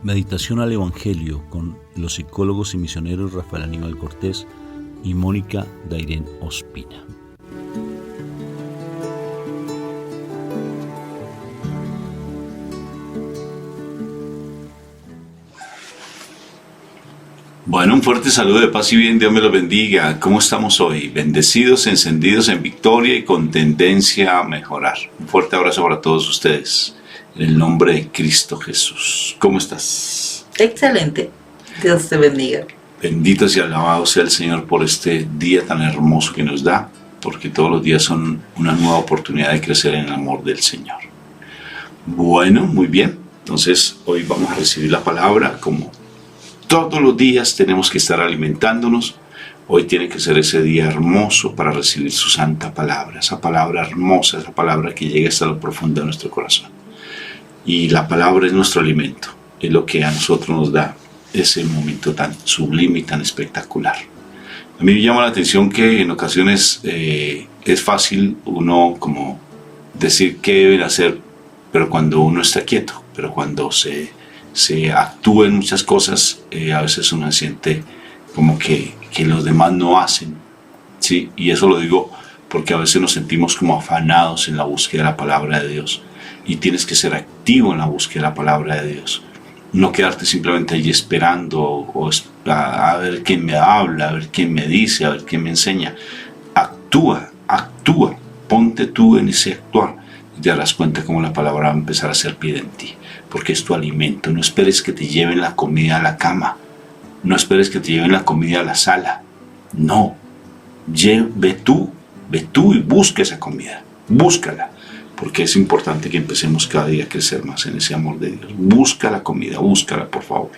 Meditación al Evangelio con los psicólogos y misioneros Rafael Aníbal Cortés y Mónica Dairén Ospina. Bueno, un fuerte saludo de paz y bien, Dios me los bendiga. ¿Cómo estamos hoy? Bendecidos, encendidos en victoria y con tendencia a mejorar. Un fuerte abrazo para todos ustedes. En el nombre de Cristo Jesús. ¿Cómo estás? Excelente. Dios te bendiga. Bendito y alabado sea el Señor por este día tan hermoso que nos da, porque todos los días son una nueva oportunidad de crecer en el amor del Señor. Bueno, muy bien. Entonces, hoy vamos a recibir la palabra como todos los días tenemos que estar alimentándonos. Hoy tiene que ser ese día hermoso para recibir su santa palabra, esa palabra hermosa, esa palabra que llega hasta lo profundo de nuestro corazón. Y la palabra es nuestro alimento, es lo que a nosotros nos da ese momento tan sublime y tan espectacular. A mí me llama la atención que en ocasiones es fácil uno como decir qué deben hacer, pero cuando uno está quieto, pero cuando se actúa en muchas cosas, a veces uno siente como que los demás no hacen, ¿sí? Y eso lo digo porque a veces nos sentimos como afanados en la búsqueda de la palabra de Dios, y tienes que ser activo en la búsqueda de la palabra de Dios, no quedarte simplemente allí esperando a ver quién me habla, a ver quién me dice, a ver quién me enseña. Actúa, ponte tú en ese actuar y te darás cuenta cómo la palabra va a empezar a hacer vida en ti, porque es tu alimento. No esperes que te lleven la comida a la cama, no esperes que te lleven la comida a la sala, no, ve tú y busca esa comida, búscala, porque es importante que empecemos cada día a crecer más en ese amor de Dios. Busca la comida, búscala, por favor.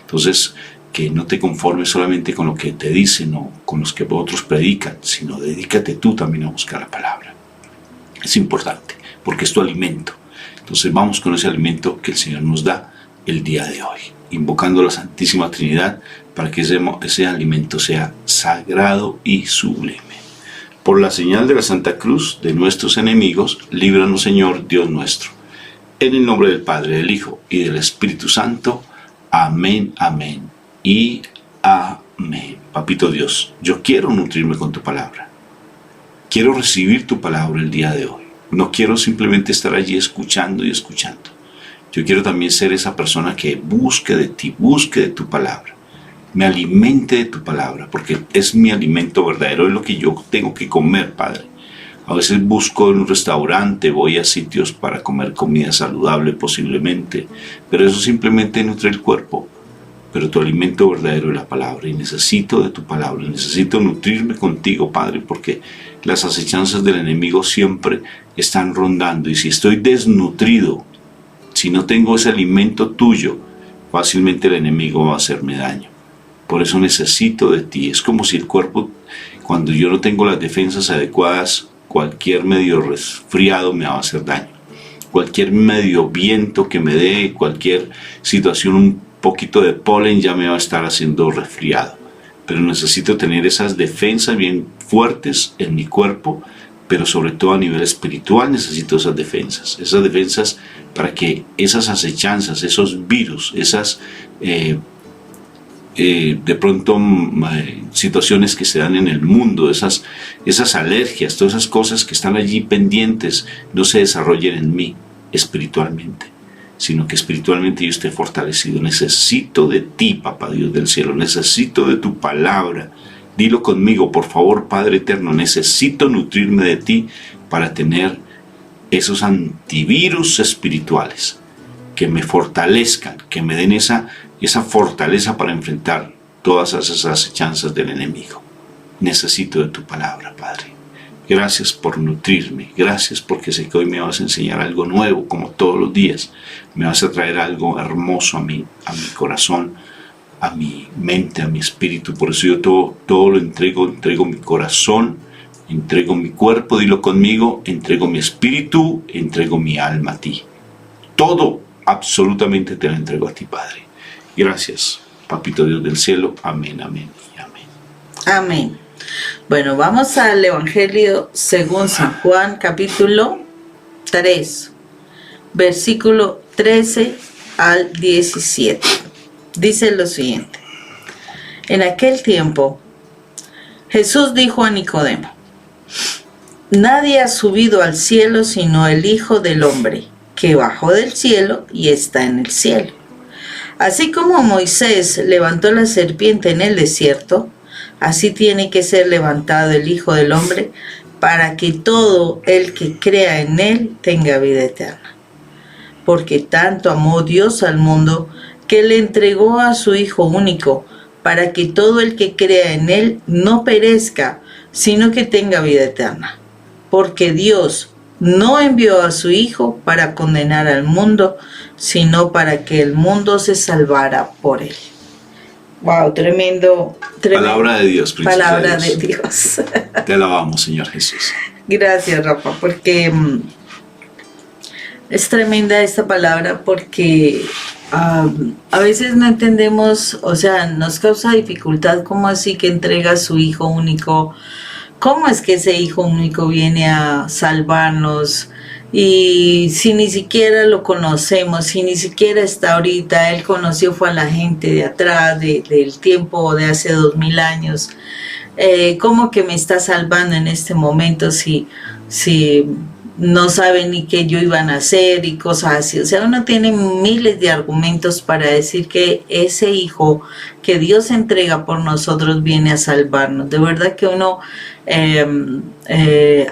Entonces, que no te conformes solamente con lo que te dicen o con los que otros predican, sino dedícate tú también a buscar la palabra. Es importante, porque es tu alimento. Entonces vamos con ese alimento que el Señor nos da el día de hoy, invocando a la Santísima Trinidad para que ese alimento sea sagrado y sublime. Por la señal de la Santa Cruz de nuestros enemigos, líbranos, Señor, Dios nuestro. En el nombre del Padre, del Hijo y del Espíritu Santo. Amén, amén y amén. Papito Dios, yo quiero nutrirme con tu palabra. Quiero recibir tu palabra el día de hoy. No quiero simplemente estar allí escuchando y escuchando. Yo quiero también ser esa persona que busque de ti, busque de tu palabra. Me alimente de tu palabra, porque es mi alimento verdadero, es lo que yo tengo que comer, Padre. A veces busco en un restaurante, voy a sitios para comer comida saludable posiblemente, pero eso simplemente nutre el cuerpo. Pero tu alimento verdadero es la palabra, y necesito de tu palabra, necesito nutrirme contigo, Padre, porque las acechanzas del enemigo siempre están rondando, y si estoy desnutrido, si no tengo ese alimento tuyo, fácilmente el enemigo va a hacerme daño. Por eso necesito de ti. Es como si el cuerpo, cuando yo no tengo las defensas adecuadas, cualquier medio resfriado me va a hacer daño. Cualquier medio viento que me dé, cualquier situación, un poquito de polen ya me va a estar haciendo resfriado. Pero necesito tener esas defensas bien fuertes en mi cuerpo, pero sobre todo a nivel espiritual necesito esas defensas para que esas acechanzas, esos virus, esas de pronto situaciones que se dan en el mundo, esas alergias, todas esas cosas que están allí pendientes, no se desarrollen en mí espiritualmente, sino que espiritualmente yo esté fortalecido. Necesito de ti, Papá Dios del cielo, necesito de tu palabra. Dilo conmigo, por favor, Padre eterno, necesito nutrirme de ti para tener esos antivirus espirituales que me fortalezcan, que me den esa fortaleza para enfrentar todas esas acechanzas del enemigo. Necesito de tu palabra, Padre. Gracias por nutrirme, gracias porque sé que hoy me vas a enseñar algo nuevo, como todos los días. Me vas a traer algo hermoso a mi corazón, a mi mente, a mi espíritu. Por eso yo todo lo entrego mi corazón, entrego mi cuerpo, dilo conmigo, entrego mi espíritu, entrego mi alma a ti. Todo, absolutamente te lo entrego a ti, Padre. Gracias, Papito Dios del cielo. Amén, amén y amén. Amén. Bueno, vamos al Evangelio según San Juan, capítulo 3, versículo 13 al 17. Dice lo siguiente. En aquel tiempo, Jesús dijo a Nicodemo: nadie ha subido al cielo sino el Hijo del Hombre, que bajó del cielo y está en el cielo. Así como Moisés levantó la serpiente en el desierto, así tiene que ser levantado el Hijo del Hombre, para que todo el que crea en él tenga vida eterna. Porque tanto amó Dios al mundo, que le entregó a su Hijo único, para que todo el que crea en él no perezca, sino que tenga vida eterna. Porque Dios no envió a su Hijo para condenar al mundo, sino para que el mundo se salvara por él. Wow, tremendo. Palabra de Dios, princesa. Palabra de Dios. Te alabamos, Señor Jesús. Gracias, Rafa, porque es tremenda esta palabra, porque a veces no entendemos, o sea, nos causa dificultad cómo así que entrega a su Hijo único. ¿Cómo es que ese Hijo único viene a salvarnos? Y si ni siquiera lo conocemos, si ni siquiera está ahorita, Él conoció fue a la gente de atrás, del tiempo de hace 2000 años. ¿Cómo que me está salvando en este momento si no sabe ni qué yo iba a nacer y cosas así? O sea, uno tiene miles de argumentos para decir que ese Hijo que Dios entrega por nosotros viene a salvarnos. De verdad que uno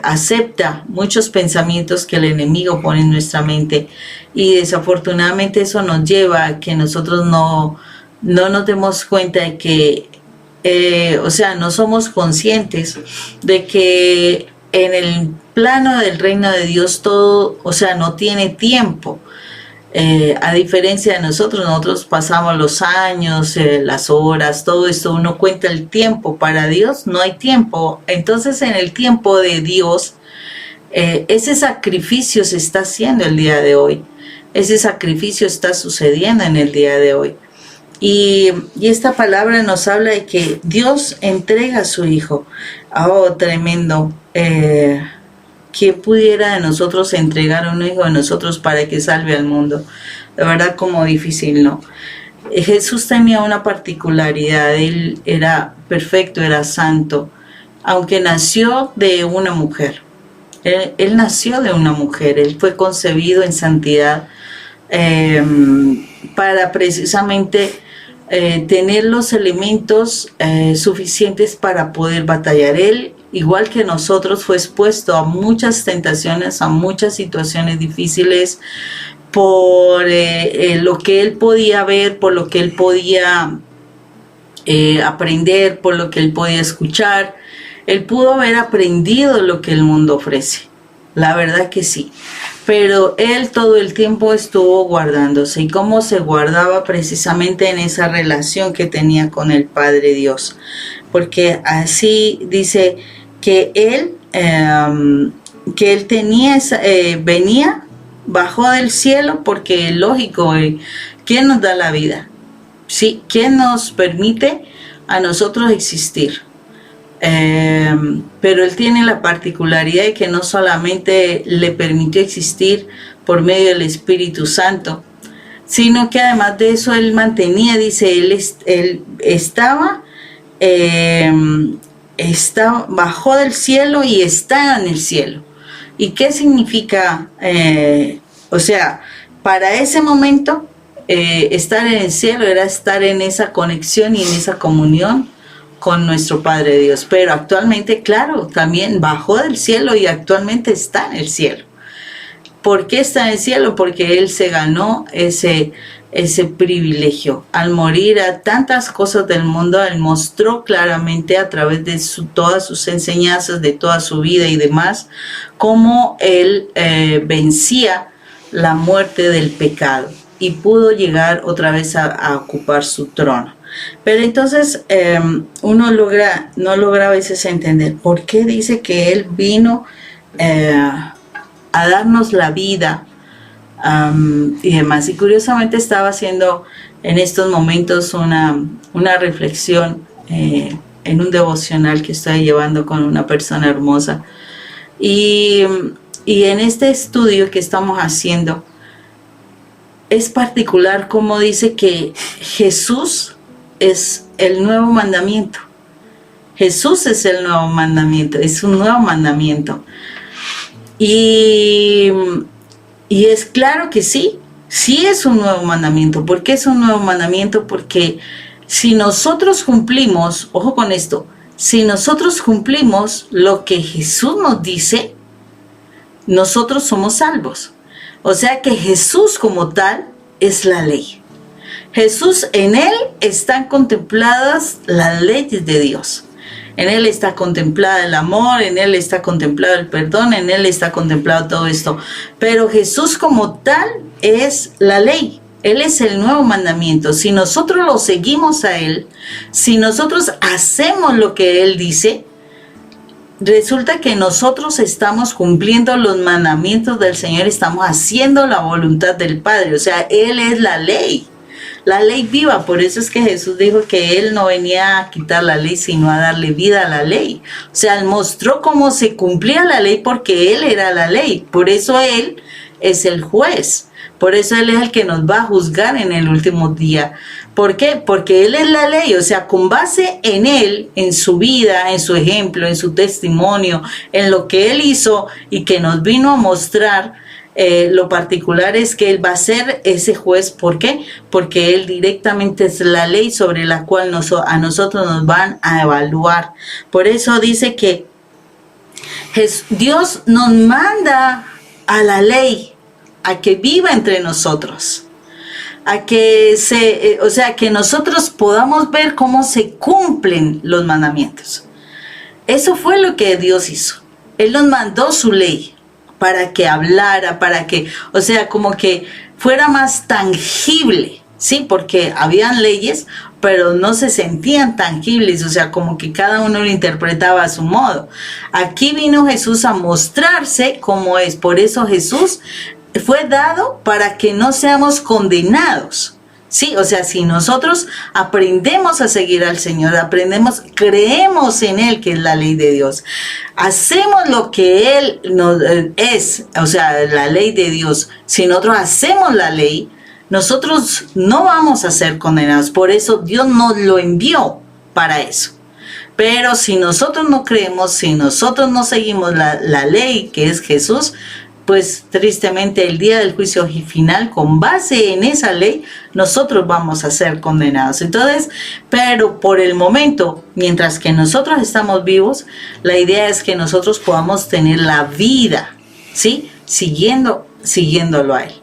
acepta muchos pensamientos que el enemigo pone en nuestra mente, y desafortunadamente eso nos lleva a que nosotros no nos demos cuenta de que o sea, no somos conscientes de que en el plano del reino de Dios todo, o sea, no tiene tiempo. A diferencia de nosotros pasamos los años, las horas, todo esto, uno cuenta el tiempo. Para Dios no hay tiempo. Entonces, en el tiempo de Dios, ese sacrificio se está haciendo el día de hoy. Ese sacrificio está sucediendo en el día de hoy. Y esta palabra nos habla de que Dios entrega a su Hijo. Oh, tremendo. ¿Quién pudiera de nosotros entregar a un hijo de nosotros para que salve al mundo? De verdad, como difícil, ¿no? Jesús tenía una particularidad. Él era perfecto, era santo, aunque nació de una mujer. Él nació de una mujer. Él fue concebido en santidad para precisamente tener los elementos suficientes para poder batallar. Él, igual que nosotros, fue expuesto a muchas tentaciones, a muchas situaciones difíciles por lo que él podía ver, por lo que él podía aprender, por lo que él podía escuchar. Él pudo haber aprendido lo que el mundo ofrece, la verdad que sí, pero él todo el tiempo estuvo guardándose. ¿Y cómo se guardaba? Precisamente en esa relación que tenía con el Padre Dios, porque así dice que él tenía venía, bajó del cielo, porque lógico, ¿quién nos da la vida? ¿Sí? ¿Quién nos permite a nosotros existir? Pero él tiene la particularidad de que no solamente le permitió existir por medio del Espíritu Santo, sino que además de eso él mantenía, dice, él bajó del cielo y está en el cielo. ¿Y qué significa? O sea, para ese momento estar en el cielo era estar en esa conexión y en esa comunión con nuestro Padre Dios. Pero actualmente, claro, también bajó del cielo y actualmente está en el cielo. ¿Por qué está en el cielo? Porque Él se ganó ese privilegio. Al morir a tantas cosas del mundo, Él mostró claramente a través de todas sus enseñanzas, de toda su vida y demás, cómo Él vencía la muerte del pecado y pudo llegar otra vez a ocupar su trono. Pero entonces uno no logra a veces entender por qué dice que Él vino a darnos la vida y demás. Y curiosamente estaba haciendo en estos momentos una reflexión en un devocional que estoy llevando con una persona hermosa. Y en este estudio que estamos haciendo, es particular como dice que Jesús es el nuevo mandamiento. Jesús es el nuevo mandamiento, es un nuevo mandamiento. Y es claro que sí es un nuevo mandamiento. ¿Por qué es un nuevo mandamiento? Porque si nosotros cumplimos, ojo con esto, si nosotros cumplimos lo que Jesús nos dice, nosotros somos salvos. O sea que Jesús como tal es la ley. Jesús, en Él están contempladas las leyes de Dios. En Él está contemplado el amor, en Él está contemplado el perdón, en Él está contemplado todo esto. Pero Jesús como tal es la ley. Él es el nuevo mandamiento. Si nosotros lo seguimos a Él, si nosotros hacemos lo que Él dice, resulta que nosotros estamos cumpliendo los mandamientos del Señor, estamos haciendo la voluntad del Padre. O sea, Él es la ley viva. Por eso es que Jesús dijo que Él no venía a quitar la ley, sino a darle vida a la ley. O sea, Él mostró cómo se cumplía la ley porque Él era la ley. Por eso Él es el juez. Por eso Él es el que nos va a juzgar en el último día. ¿Por qué? Porque Él es la ley. O sea, con base en Él, en su vida, en su ejemplo, en su testimonio, en lo que Él hizo y que nos vino a mostrar, lo particular es que Él va a ser ese juez. ¿Por qué? Porque Él directamente es la ley sobre la cual a nosotros nos van a evaluar. Por eso dice que Dios nos manda a la ley, a que viva entre nosotros, a que que nosotros podamos ver cómo se cumplen los mandamientos. Eso fue lo que Dios hizo. Él nos mandó su ley para que hablara, para que, como que fuera más tangible, ¿sí? Porque habían leyes, pero no se sentían tangibles, como que cada uno lo interpretaba a su modo. Aquí vino Jesús a mostrarse cómo es. Por eso Jesús fue dado para que no seamos condenados. Sí, si nosotros aprendemos a seguir al Señor, creemos en Él, que es la ley de Dios, hacemos lo que Él nos es, la ley de Dios. Si nosotros hacemos la ley, nosotros no vamos a ser condenados. Por eso Dios nos lo envió para eso. Pero si nosotros no creemos, si nosotros no seguimos la ley que es Jesús, pues tristemente el día del juicio final, con base en esa ley, nosotros vamos a ser condenados. Entonces, pero por el momento, mientras que nosotros estamos vivos, la idea es que nosotros podamos tener la vida, ¿sí? Siguiéndolo a Él,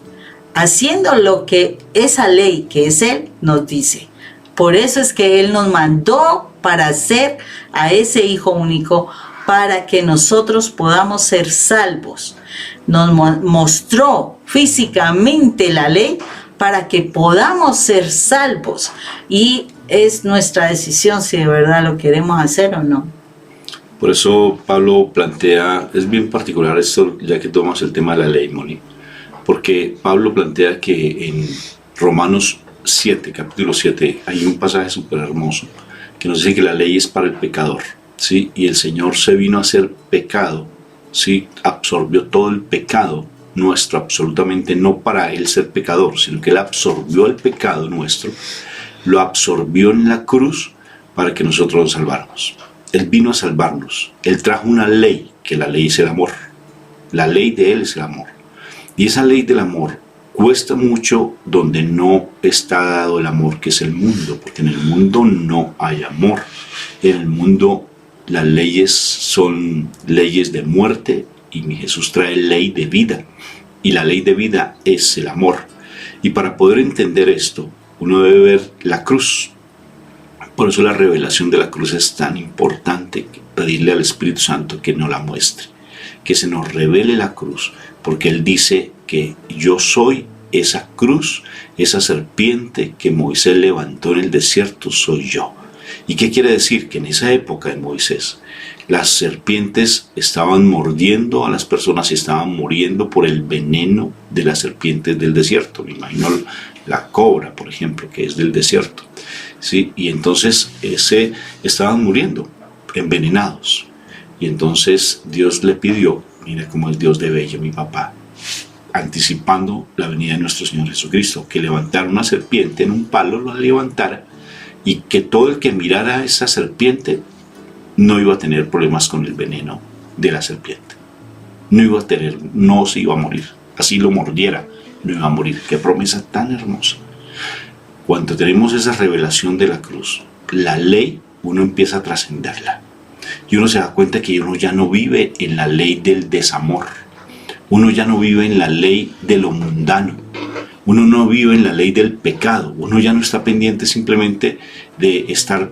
haciendo lo que esa ley que es Él nos dice. Por eso es que Él nos mandó para hacer a ese Hijo único, para que nosotros podamos ser salvos. Nos mostró físicamente la ley para que podamos ser salvos. Y es nuestra decisión si de verdad lo queremos hacer o no. Por eso Pablo plantea, es bien particular esto, ya que tomamos el tema de la ley, Moni, porque Pablo plantea que en Romanos 7, capítulo 7, hay un pasaje súper hermoso que nos dice que la ley es para el pecador, ¿sí? Y el Señor se vino a hacer pecado, ¿sí? Absorbió todo el pecado nuestro, absolutamente, no para Él ser pecador, sino que Él absorbió el pecado nuestro, lo absorbió en la cruz para que nosotros nos salváramos. Él vino a salvarnos. Él trajo una ley, que la ley es el amor. La ley de Él es el amor. Y esa ley del amor cuesta mucho donde no está dado el amor, que es el mundo, porque en el mundo no hay amor. En el mundo las leyes son leyes de muerte y mi Jesús trae ley de vida. Y la ley de vida es el amor. Y para poder entender esto, uno debe ver la cruz. Por eso la revelación de la cruz es tan importante, pedirle al Espíritu Santo que nos la muestre, que se nos revele la cruz, porque Él dice que yo soy esa cruz, esa serpiente que Moisés levantó en el desierto, soy yo. ¿Y qué quiere decir? Que en esa época de Moisés, las serpientes estaban mordiendo a las personas y estaban muriendo por el veneno de las serpientes del desierto. Me imagino la cobra, por ejemplo, que es del desierto. ¿Sí? Y entonces estaban muriendo, envenenados. Y entonces Dios le pidió, mira cómo es Dios de bello, mi papá. anticipando la venida de nuestro Señor Jesucristo, que levantara una serpiente en un palo, lo levantara, y que todo el que mirara a esa serpiente no iba a tener problemas con el veneno de la serpiente. No se iba a morir. Así lo mordiera, no iba a morir. Qué promesa tan hermosa. Cuando tenemos esa revelación de la cruz, la ley, uno empieza a trascenderla. Y uno se da cuenta que uno ya no vive en la ley del desamor. Uno ya no vive en la ley de lo mundano. Uno no vive en la ley del pecado. Uno ya no está pendiente simplemente de estar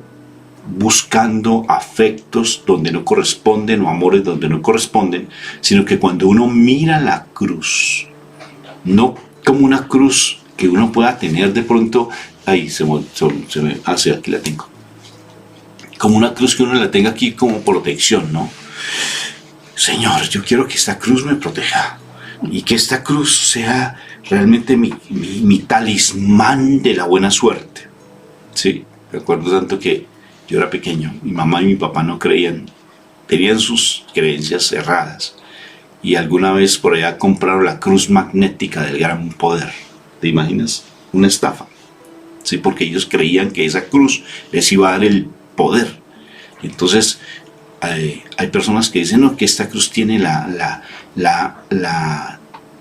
buscando afectos donde no corresponden o amores donde no corresponden, sino que cuando uno mira la cruz, no como una cruz que uno pueda tener de pronto, ahí se me hace, aquí la tengo, como una cruz que uno la tenga aquí como protección, ¿no? Señor, yo quiero que esta cruz me proteja y que esta cruz sea realmente mi talismán de la buena suerte. Sí, recuerdo tanto que yo era pequeño, mi mamá y mi papá no creían, tenían sus creencias cerradas, y alguna vez por allá compraron la cruz magnética del gran poder. ¿Te imaginas? Una estafa. Sí, porque ellos creían que esa cruz les iba a dar el poder. Entonces hay personas que dicen, no, que esta cruz tiene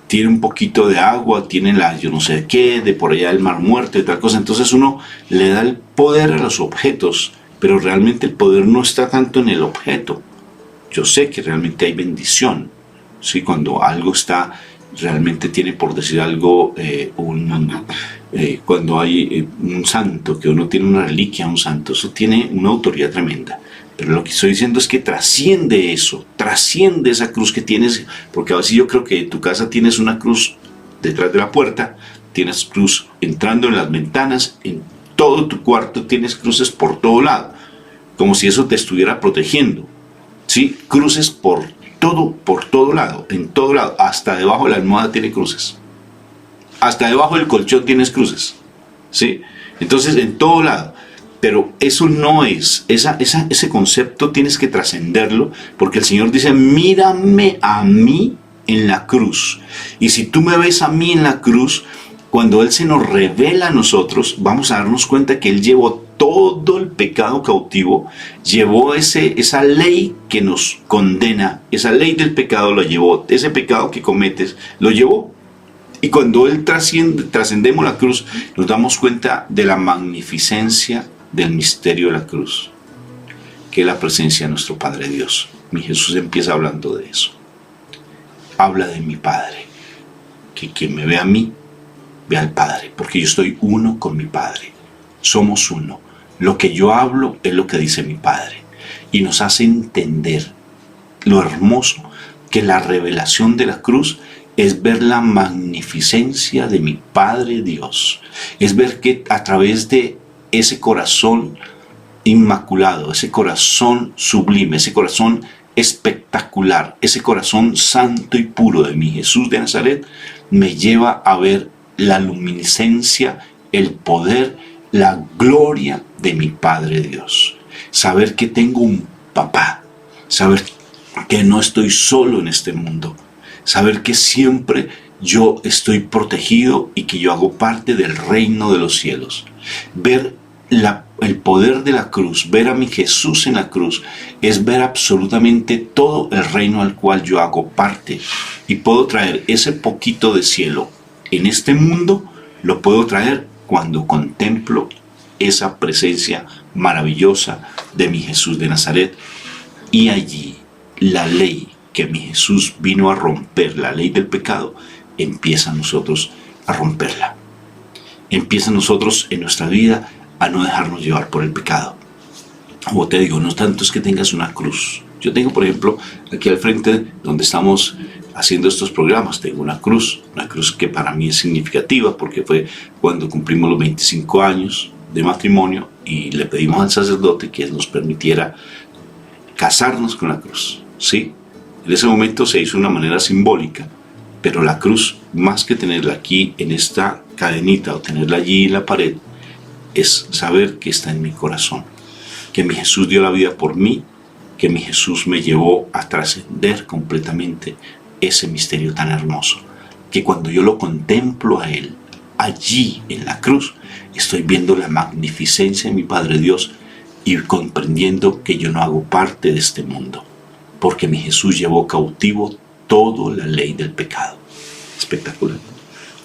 tiene un poquito de agua, tiene yo no sé qué, de por allá del mar muerto y tal cosa. Entonces uno le da el poder a los objetos, pero realmente el poder no está tanto en el objeto. Yo sé que realmente hay bendición, ¿sí? Cuando algo realmente tiene, por decir algo, cuando hay un santo, que uno tiene una reliquia, un santo, eso tiene una autoridad tremenda. Pero lo que estoy diciendo es que trasciende eso, trasciende esa cruz que tienes, porque a veces yo creo que en tu casa tienes una cruz detrás de la puerta, tienes cruz entrando en las ventanas, en todo tu cuarto tienes cruces por todo lado, como si eso te estuviera protegiendo, ¿sí? Cruces por todo lado, en todo lado, hasta debajo de la almohada tiene cruces, hasta debajo del colchón tienes cruces, ¿sí? Entonces en todo lado. Pero eso no es, ese concepto tienes que trascenderlo, porque el Señor dice, mírame a mí en la cruz. Y si tú me ves a mí en la cruz, cuando Él se nos revela a nosotros, vamos a darnos cuenta que Él llevó todo el pecado cautivo, llevó esa ley que nos condena, esa ley del pecado lo llevó, ese pecado que cometes, lo llevó. Y cuando Él trascendemos la cruz, nos damos cuenta de la magnificencia del misterio de la cruz, que es la presencia de nuestro Padre Dios. Mi Jesús empieza hablando de eso. Habla de mi Padre, que quien me ve a mí, ve al Padre, porque yo estoy uno con mi Padre. Somos uno. Lo que yo hablo es lo que dice mi Padre. Y nos hace entender lo hermoso que la revelación de la cruz es ver la magnificencia de mi Padre Dios. Es ver que a través de ese corazón inmaculado, ese corazón sublime, ese corazón espectacular, ese corazón santo y puro de mi Jesús de Nazaret, me lleva a ver la luminiscencia, el poder, la gloria de mi Padre Dios. Saber que tengo un papá, saber que no estoy solo en este mundo, saber que siempre yo estoy protegido y que yo hago parte del reino de los cielos. Ver el poder de la cruz, ver a mi Jesús en la cruz, es ver absolutamente todo el reino al cual yo hago parte. Y puedo traer ese poquito de cielo en este mundo, lo puedo traer cuando contemplo esa presencia maravillosa de mi Jesús de Nazaret. Y allí la ley que mi Jesús vino a romper, la ley del pecado, empieza nosotros a romperla. Empieza nosotros en nuestra vida a no dejarnos llevar por el pecado. Como te digo, no tanto es que tengas una cruz. Yo tengo, por ejemplo, aquí al frente donde estamos haciendo estos programas, tengo una cruz que para mí es significativa porque fue cuando cumplimos los 25 años de matrimonio y le pedimos al sacerdote que nos permitiera casarnos con la cruz, ¿sí? En ese momento se hizo de una manera simbólica, pero la cruz, más que tenerla aquí en esta cadenita o tenerla allí en la pared, es saber que está en mi corazón, que mi Jesús dio la vida por mí, que mi Jesús me llevó a trascender completamente ese misterio tan hermoso, que cuando yo lo contemplo a Él, allí en la cruz, estoy viendo la magnificencia de mi Padre Dios y comprendiendo que yo no hago parte de este mundo, porque mi Jesús llevó cautivo toda la ley del pecado. Espectacular.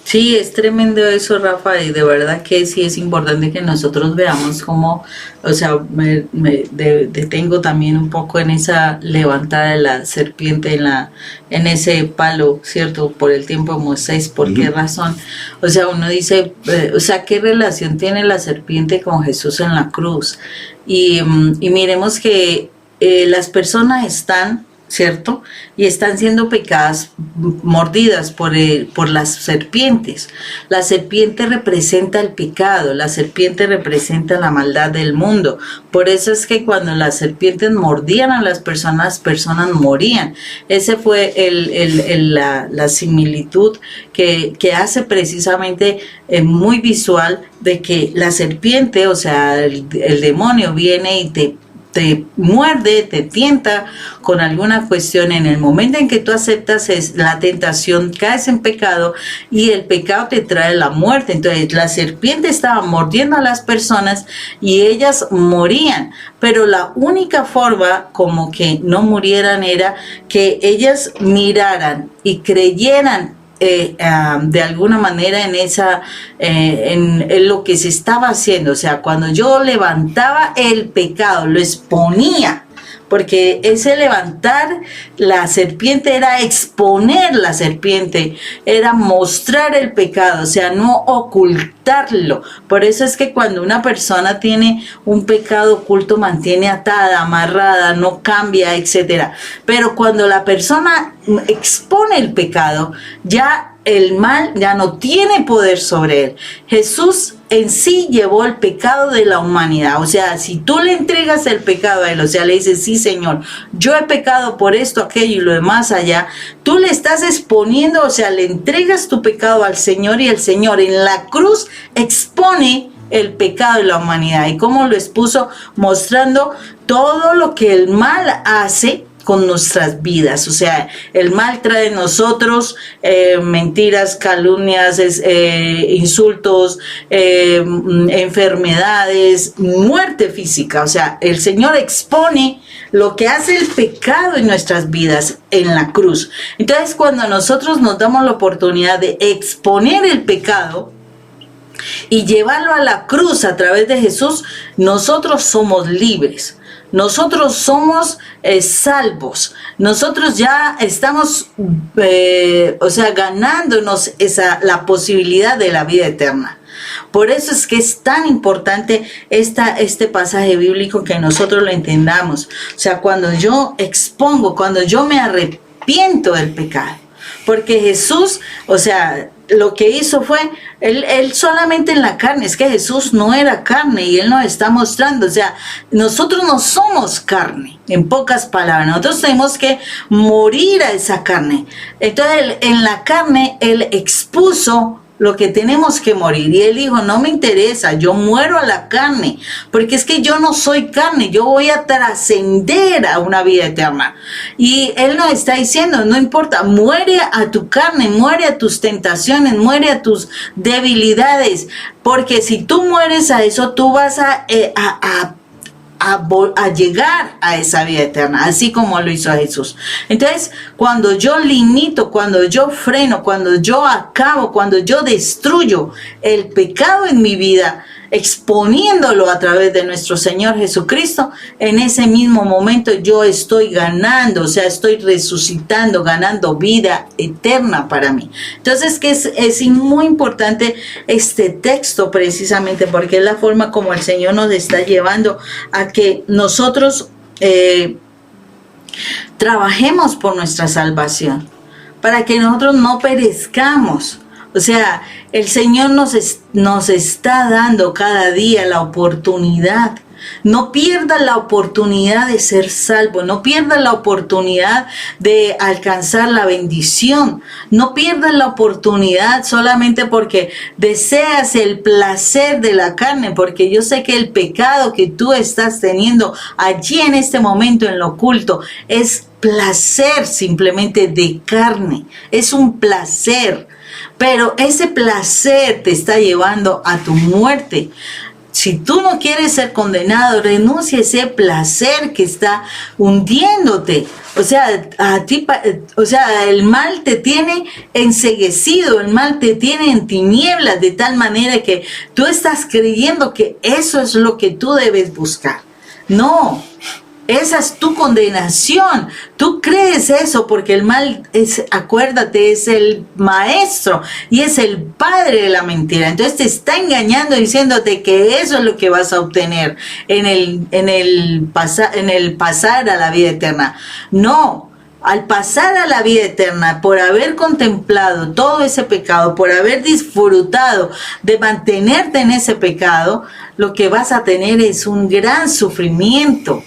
Sí, es tremendo eso, Rafa, y de verdad que sí es importante que nosotros veamos cómo, o sea, detengo también un poco en esa levantada de la serpiente en ese palo, ¿cierto? Por el tiempo de Moisés, ¿por qué razón? O sea, uno dice, o sea, ¿qué relación tiene la serpiente con Jesús en la cruz? Y miremos que las personas están, ¿cierto? Y están siendo pecadas, mordidas por las serpientes. La serpiente representa el pecado, la serpiente representa la maldad del mundo. Por eso es que cuando las serpientes mordían a las personas morían. Ese fue la similitud que hace precisamente muy visual de que la serpiente, o sea, el demonio viene y te muerde, te tienta con alguna cuestión. En el momento en que tú aceptas la tentación, caes en pecado y el pecado te trae la muerte. Entonces la serpiente estaba mordiendo a las personas y ellas morían, pero la única forma como que no murieran era que ellas miraran y creyeran de alguna manera en lo que se estaba haciendo. O sea, cuando yo levantaba el pecado, lo exponía, porque ese levantar la serpiente era exponer la serpiente, era mostrar el pecado, o sea, no ocultarlo. Por eso es que cuando una persona tiene un pecado oculto, mantiene atada, amarrada, no cambia, etcétera. Pero cuando la persona expone el pecado, ya el mal ya no tiene poder sobre él. Jesús en sí llevó el pecado de la humanidad. O sea, si tú le entregas el pecado a él, o sea, le dices, sí, Señor, yo he pecado por esto, aquello y lo demás allá, tú le estás exponiendo, o sea, le entregas tu pecado al Señor y el Señor en la cruz expone el pecado de la humanidad. ¿Y cómo lo expuso? Mostrando todo lo que el mal hace con nuestras vidas. O sea, el mal trae en nosotros mentiras, calumnias, insultos, enfermedades, muerte física. O sea, el Señor expone lo que hace el pecado en nuestras vidas en la cruz. Entonces, cuando nosotros nos damos la oportunidad de exponer el pecado y llevarlo a la cruz a través de Jesús, nosotros somos libres. Nosotros somos salvos. Nosotros ya estamos, o sea, ganándonos la posibilidad de la vida eterna. Por eso es que es tan importante este pasaje bíblico, que nosotros lo entendamos. O sea, cuando yo expongo, cuando yo me arrepiento del pecado. Porque Jesús, o sea, lo que hizo fue, él solamente en la carne, es que Jesús no era carne y Él nos está mostrando, o sea, nosotros no somos carne, en pocas palabras, nosotros tenemos que morir a esa carne. Entonces, en la carne, Él expuso lo que tenemos que morir. Y Él dijo, no me interesa, yo muero a la carne, porque es que yo no soy carne, yo voy a trascender a una vida eterna. Y Él nos está diciendo, no importa, muere a tu carne, muere a tus tentaciones, muere a tus debilidades, porque si tú mueres a eso, tú vas a llegar a esa vida eterna, así como lo hizo Jesús. Entonces, cuando yo limito, cuando yo freno, cuando yo acabo, cuando yo destruyo el pecado en mi vida, exponiéndolo a través de nuestro Señor Jesucristo, en ese mismo momento yo estoy ganando, o sea, estoy resucitando, ganando vida eterna para mí. Entonces, que es muy importante este texto, precisamente porque es la forma como el Señor nos está llevando a que nosotros trabajemos por nuestra salvación, para que nosotros no perezcamos. O sea, el Señor nos está dando cada día la oportunidad. No pierdas la oportunidad de ser salvo, no pierdas la oportunidad de alcanzar la bendición, no pierdas la oportunidad solamente porque deseas el placer de la carne, porque yo sé que el pecado que tú estás teniendo allí en este momento en lo oculto es placer simplemente de carne, es un placer. pero ese placer te está llevando a tu muerte. Si tú no quieres ser condenado, renuncia a ese placer que está hundiéndote. O sea, el mal te tiene enceguecido, el mal te tiene en tinieblas, de tal manera que tú estás creyendo que eso es lo que tú debes buscar. No, esa es tu condenación. Tú crees eso porque el mal es, acuérdate, es el maestro y es el padre de la mentira. Entonces te está engañando diciéndote que eso es lo que vas a obtener en el pasar a la vida eterna. No. Al pasar a la vida eterna, por haber contemplado todo ese pecado, por haber disfrutado de mantenerte en ese pecado, lo que vas a tener es un gran sufrimiento.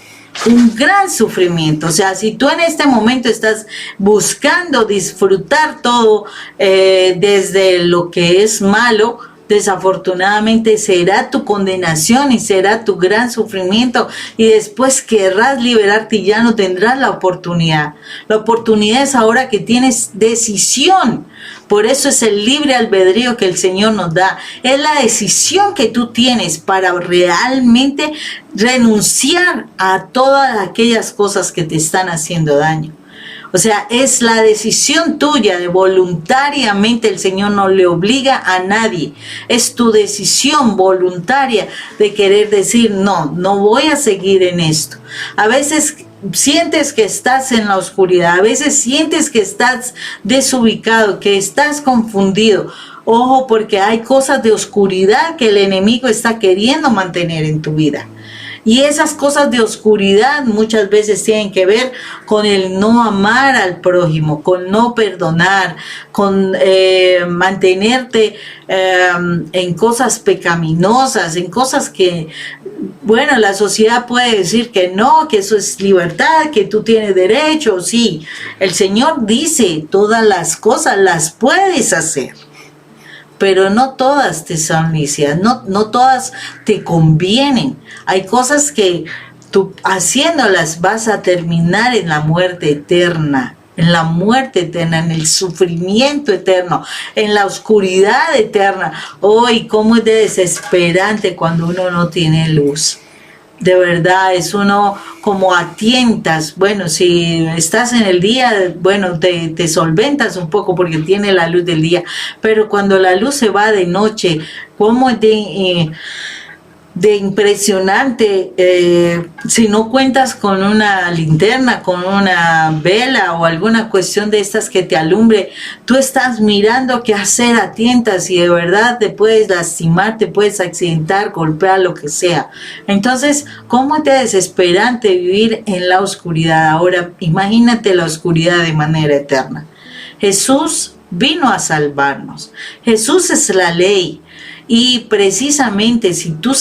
Un gran sufrimiento. O sea, si tú en este momento estás buscando disfrutar todo desde lo que es malo, desafortunadamente será tu condenación y será tu gran sufrimiento, y después querrás liberarte y ya no tendrás la oportunidad. La oportunidad es ahora que tienes decisión. Por eso es el libre albedrío que el Señor nos da. Es la decisión que tú tienes para realmente renunciar a todas aquellas cosas que te están haciendo daño. O sea, es la decisión tuya de voluntariamente, el Señor no le obliga a nadie. Es tu decisión voluntaria de querer decir, no voy a seguir en esto. A veces sientes que estás en la oscuridad, a veces sientes que estás desubicado, que estás confundido. Ojo, porque hay cosas de oscuridad que el enemigo está queriendo mantener en tu vida. Y esas cosas de oscuridad muchas veces tienen que ver con el no amar al prójimo, con no perdonar, con mantenerte en cosas pecaminosas, en cosas que, bueno, la sociedad puede decir que no, que eso es libertad, que tú tienes derecho. Sí, el Señor dice, todas las cosas las puedes hacer, pero no todas te son lícitas, no todas te convienen. Hay cosas que tú haciéndolas vas a terminar en la muerte eterna, en el sufrimiento eterno, en la oscuridad eterna. ¡Ay, cómo es de desesperante cuando uno no tiene luz! De verdad, es uno como a tientas. Bueno, si estás en el día, bueno, te solventas un poco porque tiene la luz del día, pero cuando la luz se va de noche, ¿cómo es de impresionante? Si no cuentas con una linterna, con una vela o alguna cuestión de estas que te alumbre, tú estás mirando qué hacer a tientas y de verdad te puedes lastimar, te puedes accidentar, golpear, lo que sea. Entonces, ¿cómo es de desesperante vivir en la oscuridad? Ahora, imagínate la oscuridad de manera eterna. Jesús vino a salvarnos. Jesús es la ley. Y precisamente si tú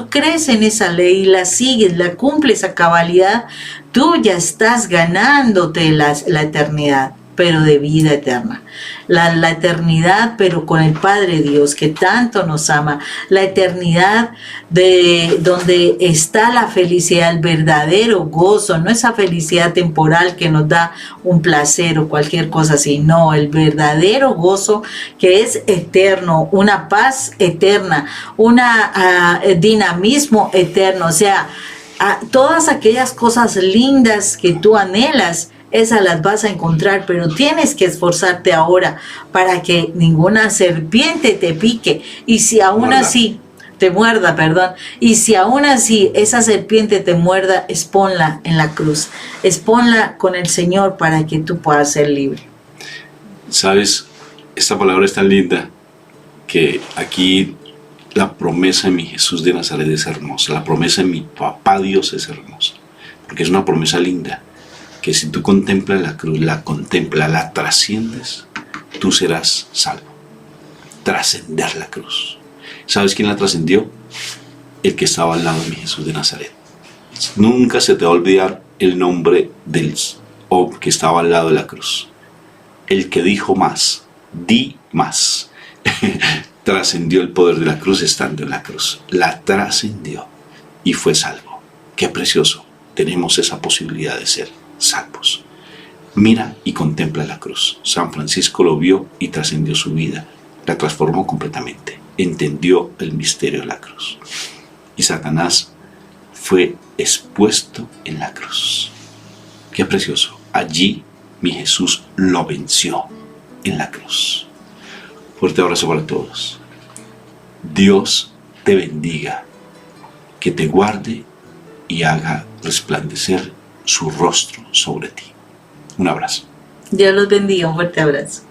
crees en esa ley y la sigues, la cumples a cabalidad, tú ya estás ganándote la eternidad, pero de vida eterna. La eternidad, pero con el Padre Dios que tanto nos ama. La eternidad de donde está la felicidad, el verdadero gozo, no esa felicidad temporal que nos da un placer o cualquier cosa así. No, el verdadero gozo que es eterno, una paz eterna, un dinamismo eterno. O sea, todas aquellas cosas lindas que tú anhelas, esas las vas a encontrar, pero tienes que esforzarte ahora para que ninguna serpiente te pique. Y si aún así te muerda, y si aún así esa serpiente te muerda, exponla en la cruz, exponla con el Señor para que tú puedas ser libre. Sabes, esta palabra es tan linda que aquí la promesa de mi Jesús de Nazaret es hermosa, la promesa de mi papá Dios es hermosa, porque es una promesa linda, que si tú contemplas la cruz, la trasciendes, tú serás salvo. Trascender la cruz. ¿Sabes quién la trascendió? El que estaba al lado de mi Jesús de Nazaret. Nunca se te va a olvidar el nombre del que estaba al lado de la cruz. El que dijo más, di más. Trascendió el poder de la cruz estando en la cruz. La trascendió y fue salvo. Qué precioso. Tenemos esa posibilidad de ser salvos. Mira y contempla la cruz. San Francisco lo vio y trascendió su vida. La transformó completamente. Entendió el misterio de la cruz. Y Satanás fue expuesto en la cruz. Qué precioso. Allí mi Jesús lo venció en la cruz. Fuerte abrazo para todos. Dios te bendiga, que te guarde y haga resplandecer su rostro sobre ti. Un abrazo. Dios los bendiga, un fuerte abrazo.